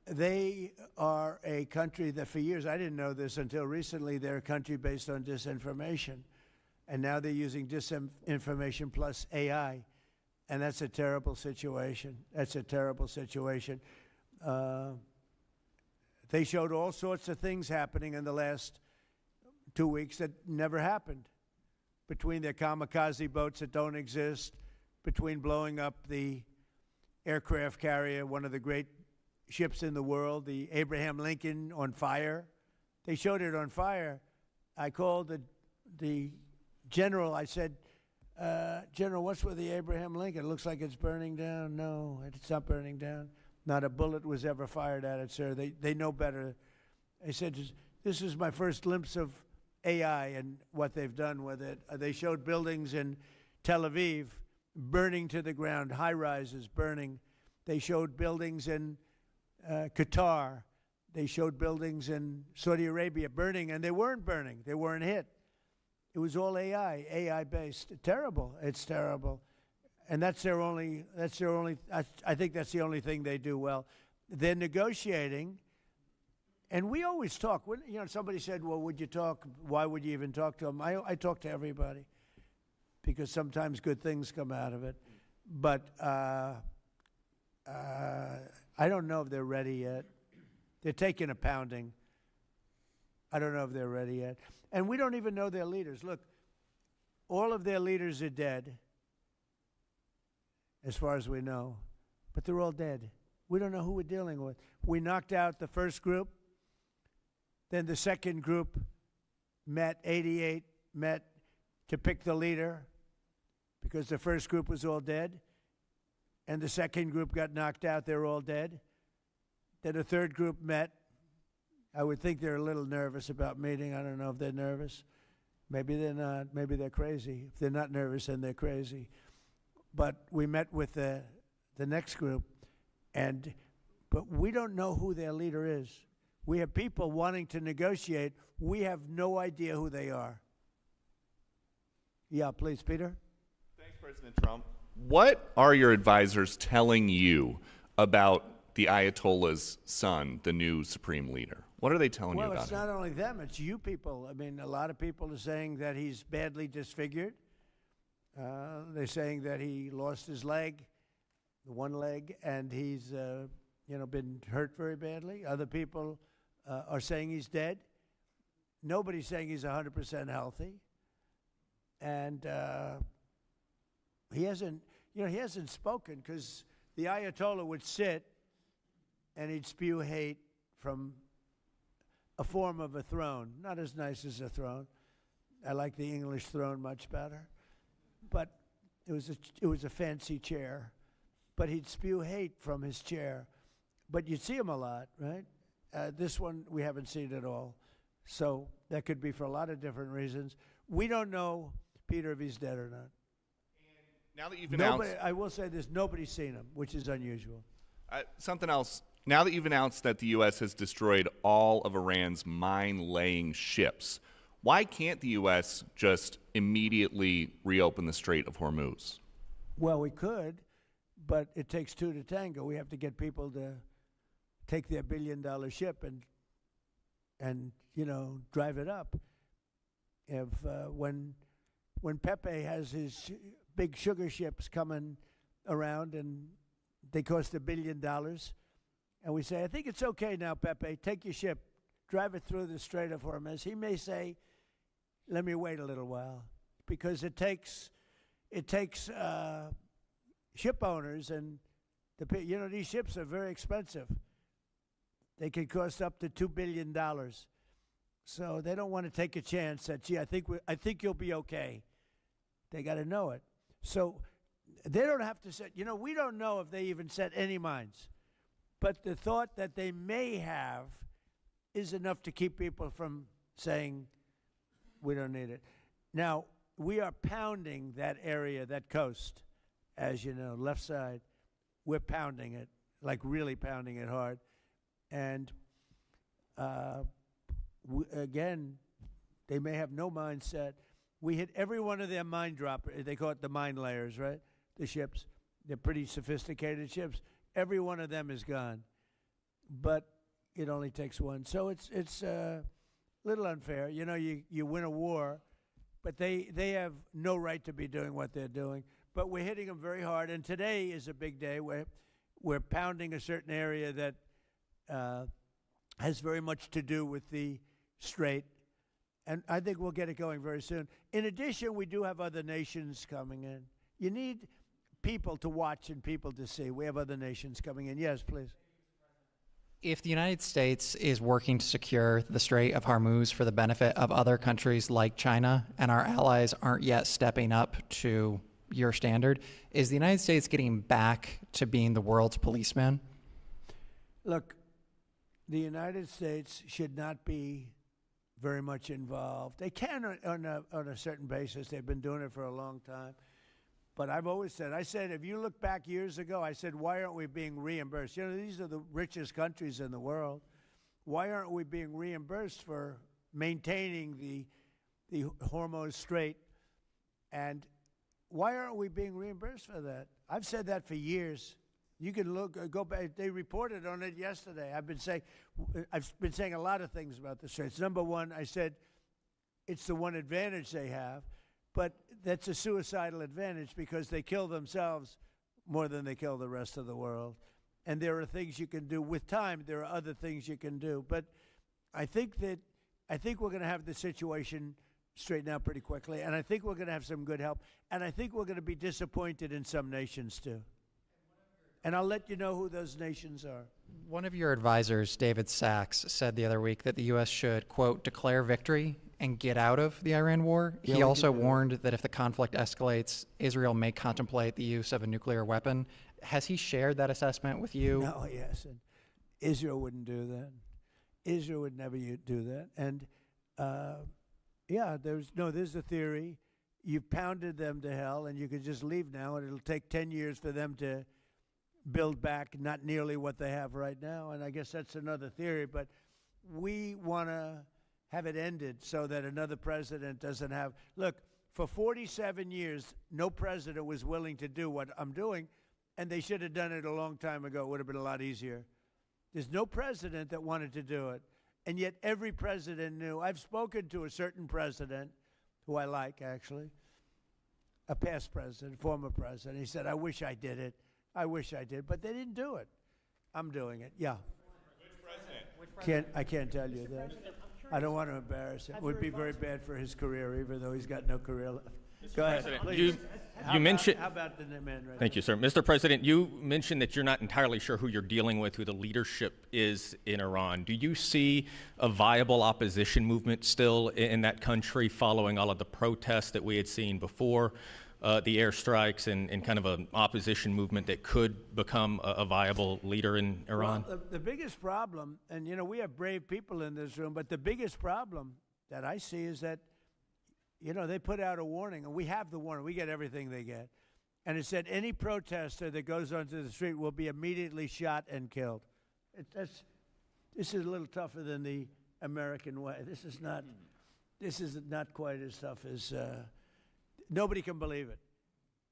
they are a country that for years, I didn't know this until recently, they're a country based on disinformation. And now they're using disinformation plus AI. And that's a terrible situation. That's a terrible situation. They showed all sorts of things happening in the last 2 weeks that never happened. Between their kamikaze boats that don't exist, between blowing up the aircraft carrier, one of the great ships in the world, the Abraham Lincoln, on fire. They showed it on fire. I called the general. I said, General, what's with the Abraham Lincoln? It looks like it's burning down. No, it's not burning down. Not a bullet was ever fired at it, sir. They know better. I said, this is my first glimpse of AI and what they've done with it. They showed buildings in Tel Aviv burning to the ground, high-rises burning. They showed buildings in Qatar. They showed buildings in Saudi Arabia burning, and they weren't burning. They weren't hit. It was all AI-based. Terrible. It's terrible. And that's their only, I think that's the only thing they do well. They're negotiating, and we always talk. When, somebody said, well, would you talk? Why would you even talk to them? I talk to everybody because sometimes good things come out of it. But I don't know if they're ready yet. They're taking a pounding. I don't know if they're ready yet. And we don't even know their leaders. Look, all of their leaders are dead, as far as we know. But they're all dead. We don't know who we're dealing with. We knocked out the first group. Then the second group met, 88 met to pick the leader because the first group was all dead. And the second group got knocked out. They're all dead. Then a third group met. I would think they're a little nervous about meeting. I don't know if they're nervous. Maybe they're not. Maybe they're crazy. If they're not nervous, then they're crazy. But we met with the next group, but we don't know who their leader is. We have people wanting to negotiate. We have no idea who they are. Yeah, please, Peter. Thanks, President Trump. What are your advisors telling you about the Ayatollah's son, the new supreme leader? What are they telling you about him? Well, it's not only them, it's you people. I mean, a lot of people are saying that he's badly disfigured. They're saying that he lost his leg, one leg, and he's been hurt very badly. Other people are saying he's dead. Nobody's saying he's 100% healthy. And he hasn't spoken because the Ayatollah would sit and he'd spew hate from a form of a throne. Not as nice as a throne. I like the English throne much better. But it was a fancy chair. But he'd spew hate from his chair. But you'd see him a lot, right? This one we haven't seen at all. So that could be for a lot of different reasons. We don't know, Peter, if he's dead or not. And now that you've announced, I will say this: nobody's seen him, which is unusual. something else. Now that you've announced that the U.S. has destroyed all of Iran's mine-laying ships, Why can't the U.S. just immediately reopen the Strait of Hormuz? Well, we could, but it takes two to tango. We have to get people to take their billion-dollar ship and drive it up. If when Pepe has his big sugar ships coming around and they cost $1 billion, and we say, I think it's okay now, Pepe, take your ship, drive it through the Strait of Hormuz. He may say, let me wait a little while, because it takes ship owners, and these ships are very expensive. They can cost up to $2 billion. So they don't want to take a chance that, gee, I think you'll be okay. They got to know it. So they don't have to set, we don't know if they even set any mines. But the thought that they may have is enough to keep people from saying, we don't need it. Now, we are pounding that area, that coast, as you know, left side. We're pounding it, like really pounding it hard. And again, they may have no mine set. We hit every one of their mine droppers. They call it the mine layers, right? The ships. They're pretty sophisticated ships. Every one of them is gone. But it only takes one. So it's a little unfair. You win a war, but they have no right to be doing what they're doing. But we're hitting them very hard. And today is a big day where we're pounding a certain area that has very much to do with the strait. And I think we'll get it going very soon. In addition, we do have other nations coming in. You need people to watch and people to see. We have other nations coming in. Yes, please. If the United States is working to secure the Strait of Hormuz for the benefit of other countries like China, and our allies aren't yet stepping up to your standard, is the United States getting back to being the world's policeman? Look, the United States should not be very much involved. They can on a certain basis. They've been doing it for a long time. But I've always said, if you look back years ago, I said, why aren't we being reimbursed? These are the richest countries in the world. Why aren't we being reimbursed for maintaining the Hormuz Strait? And why aren't we being reimbursed for that? I've said that for years. You can go back. They reported on it yesterday. I've been saying a lot of things about the straits. Number one, I said it's the one advantage they have, but that's a suicidal advantage because they kill themselves more than they kill the rest of the world. And there are things you can do with time. There are other things you can do. But I think we're going to have the situation straightened out pretty quickly, and I think we're going to have some good help, and I think we're going to be disappointed in some nations too. And I'll let you know who those nations are. One of your advisors, David Sachs, said the other week that the U.S. should, quote, declare victory and get out of the Iran war. Yeah, he also warned that if the conflict escalates, Israel may contemplate the use of a nuclear weapon. Has he shared that assessment with you? No, yes. And Israel wouldn't do that. Israel would never do that. And, there's a theory. You've pounded them to hell, and you could just leave now, and it'll take 10 years for them to build back not nearly what they have right now. And I guess that's another theory, but we want to have it ended so that another president doesn't have. Look, for 47 years, no president was willing to do what I'm doing, and they should have done it a long time ago. It would have been a lot easier. There's no president that wanted to do it, and yet every president knew. I've spoken to a certain president, who I like, actually, a past president, former president. He said, I wish I did it. I wish I did, but they didn't do it. I'm doing it. Yeah. Which president? I can't tell you that. I don't want to embarrass him. It would be very bad for his career, even though he's got no career left. Go ahead, please. You mentioned. How about the man right Thank you, sir. Mr. President, you mentioned that you're not entirely sure who you're dealing with, who the leadership is in Iran. Do you see a viable opposition movement still in that country following all of the protests that we had seen before the airstrikes and kind of an opposition movement that could become a viable leader in Iran? Well, the biggest problem, and we have brave people in this room, but the biggest problem that I see is that, they put out a warning, and we have the warning. We get everything they get. And it said any protester that goes onto the street will be immediately shot and killed. This is a little tougher than the American way. This is not. this is not quite as tough as, nobody can believe it.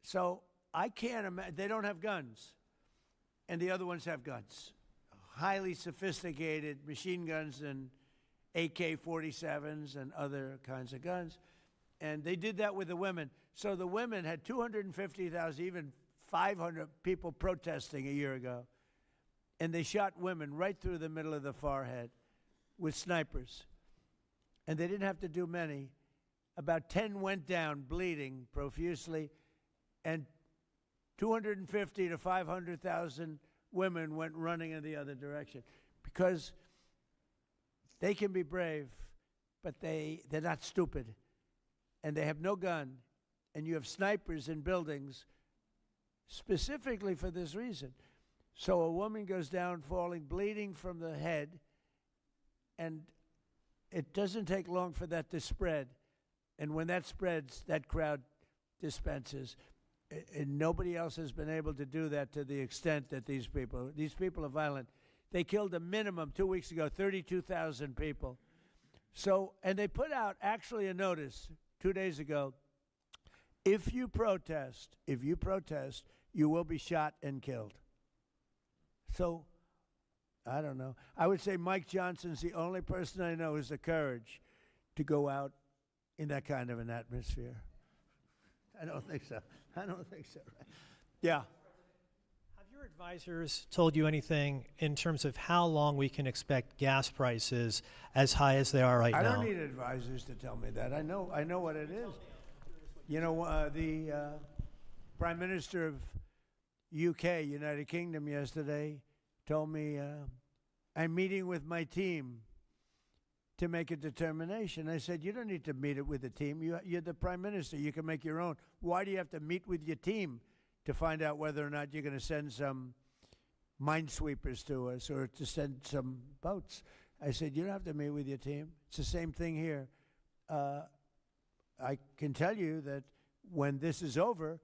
So I can't imagine, they don't have guns, and the other ones have guns. Highly sophisticated machine guns and AK-47s and other kinds of guns. And they did that with the women. So the women had 250,000, even 500 people protesting a year ago. And they shot women right through the middle of the forehead with snipers. And they didn't have to do many. About 10 went down bleeding profusely, and 250 to 500,000 women went running in the other direction, because they can be brave, but they're not stupid, and they have no gun, and you have snipers in buildings specifically for this reason. So a woman goes down falling, bleeding from the head, and it doesn't take long for that to spread. And when that spreads, that crowd dispenses. And nobody else has been able to do that to the extent that these people are violent. They killed a minimum 2 weeks ago, 32,000 people. So, and they put out actually a notice 2 days ago. If you protest, you will be shot and killed. So, I don't know. I would say Mike Johnson's the only person I know who has the courage to go out in that kind of an atmosphere. I don't think so. Yeah. Have your advisors told you anything in terms of how long we can expect gas prices as high as they are right now? I don't need advisors to tell me that. I know what it is. You know, the Prime Minister of UK, United Kingdom, yesterday told me, I'm meeting with my team to make a determination. I said, you don't need to meet it with the team. You're the Prime Minister. You can make your own. Why do you have to meet with your team to find out whether or not you're going to send some minesweepers to us or to send some boats? I said, you don't have to meet with your team. It's the same thing here. I can tell you that when this is over,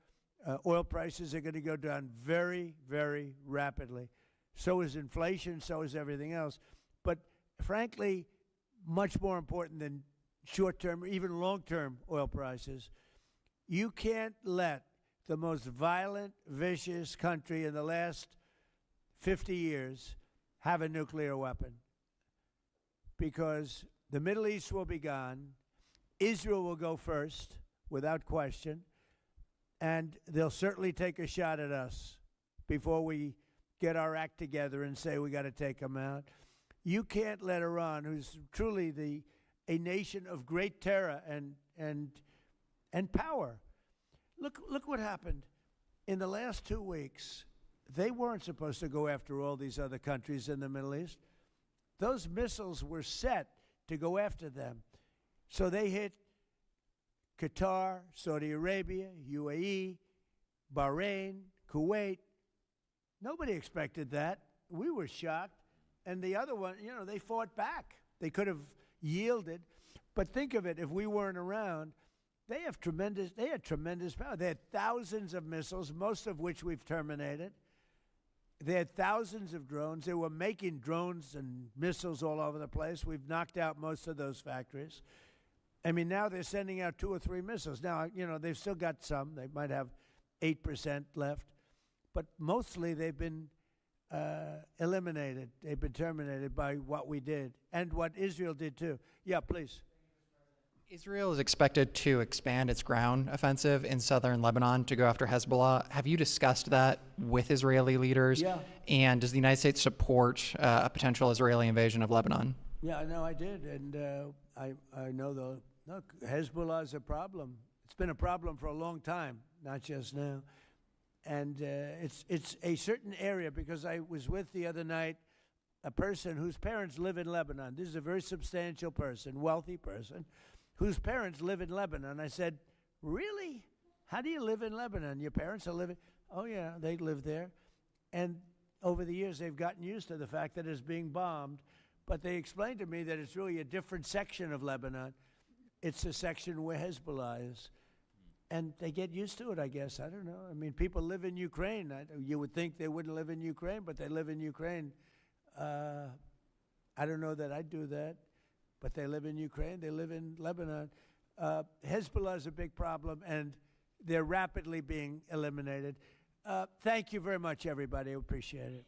oil prices are going to go down very, very rapidly. So is inflation, so is everything else. But frankly, much more important than short-term, even long-term oil prices, you can't let the most violent, vicious country in the last 50 years have a nuclear weapon, because the Middle East will be gone, Israel will go first, without question, and they'll certainly take a shot at us before we get our act together and say we got to take them out. You can't let Iran, who's truly a nation of great terror and power. Look what happened in the last 2 weeks. They weren't supposed to go after all these other countries in the Middle East. Those missiles were set to go after them. So they hit Qatar, Saudi Arabia, UAE, Bahrain, Kuwait. Nobody expected that. We were shocked. And the other one, you know, they fought back. They could have yielded. But think of it, if we weren't around, they had tremendous power. They had thousands of missiles, most of which we've terminated. They had thousands of drones. They were making drones and missiles all over the place. We've knocked out most of those factories. I mean, now they're sending out 2 or 3 missiles. Now, you know, they've still got some. They might have 8% left. But mostly they've been eliminated. They've been terminated by what we did and what Israel did too. Yeah, please. Israel is expected to expand its ground offensive in southern Lebanon to go after Hezbollah. Have you discussed that with Israeli leaders? Yeah. And does the United States support a potential Israeli invasion of Lebanon? Yeah, no, I did. And I know look, Hezbollah is a problem. It's been a problem for a long time, not just now. And it's a certain area, because I was with the other night a person whose parents live in Lebanon. This is a very substantial person, wealthy person, whose parents live in Lebanon. I said, really? How do you live in Lebanon? Your parents are living? Oh, yeah, they live there. And over the years, they've gotten used to the fact that it's being bombed. But they explained to me that it's really a different section of Lebanon. It's a section where Hezbollah is. And they get used to it, I guess. I don't know. I mean, people live in Ukraine. You would think they wouldn't live in Ukraine, but they live in Ukraine. I don't know that I'd do that. but they live in Ukraine, they live in Lebanon. Hezbollah is a big problem, and they're rapidly being eliminated. Thank you very much, everybody. I appreciate it.